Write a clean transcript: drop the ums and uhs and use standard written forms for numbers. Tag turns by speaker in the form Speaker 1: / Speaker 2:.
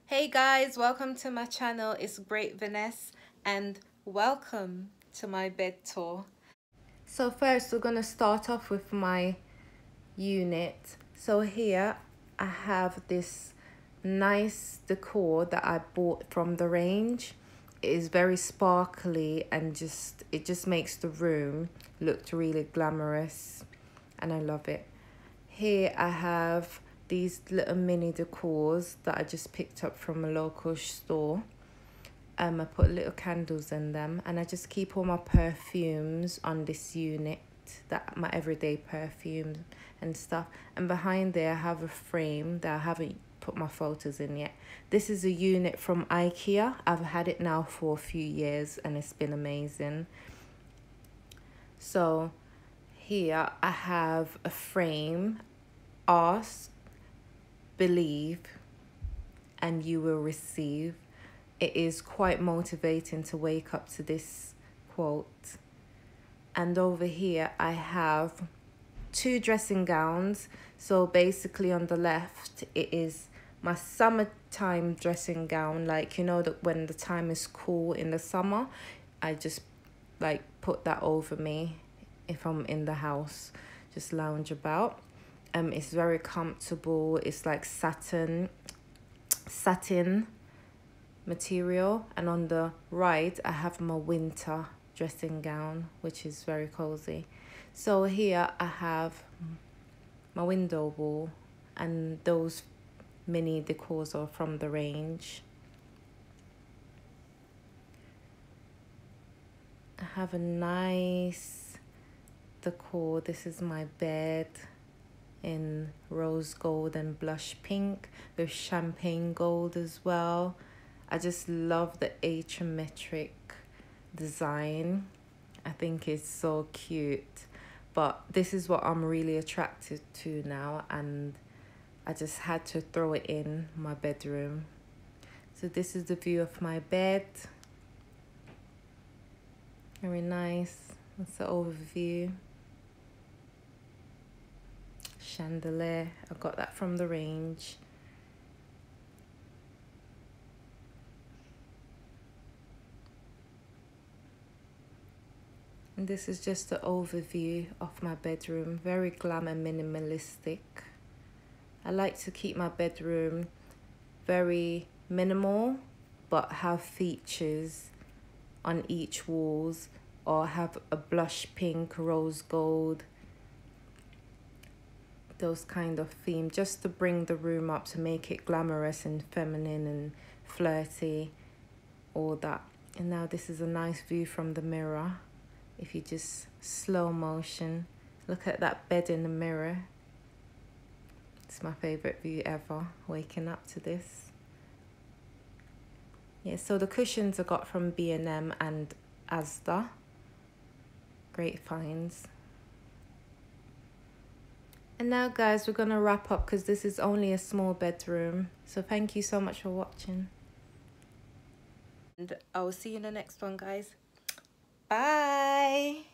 Speaker 1: Hey guys, welcome to my channel. It's Great Vanessa and welcome to my bed tour. So first we're gonna start off with my unit. So here I have this nice decor that I bought from the range. It is very sparkly and it just makes the room look really glamorous and I love it. Here I have these little mini decors that I just picked up from a local store. I put little candles in them and I just keep all my perfumes on this unit, that my everyday perfumes and stuff. And behind there I have a frame that I haven't put my photos in yet. This is a unit from IKEA. I've had it now for a few years and it's been amazing. So here I have a frame. Ask, believe, and you will receive. It is quite motivating to wake up to this quote. And over here I have two dressing gowns. So basically on the left it is my summertime dressing gown, like, you know, that when the time is cool in the summer, I just like put that over me if I'm in the house, just lounge about. It's very comfortable. It's like satin material. And on the right I have my winter dressing gown, which is very cozy. So here I have my window wall, and those mini decors are from the range. I have a nice decor. This is my bed in rose gold and blush pink with champagne gold as well. I just love the asymmetric design. I think it's so cute, but this is what I'm really attracted to now, and I just had to throw it in my bedroom. So this is the view of my bed. Very nice. That's the overview. Chandelier, I got that from the range. And this is just the overview of my bedroom. Very glam and minimalistic. I like to keep my bedroom very minimal, but have features on each walls, or have a blush pink, rose gold, those kind of theme, just to bring the room up, to make it glamorous and feminine and flirty, all that. And now this is a nice view from the mirror. If you just slow motion, look at that bed in the mirror. It's my favorite view ever, waking up to this. Yeah, so the cushions I got from B&M and Asda. Great finds. And now guys, we're gonna wrap up because this is only a small bedroom. So thank you so much for watching. And I will see you in the next one, guys. Bye.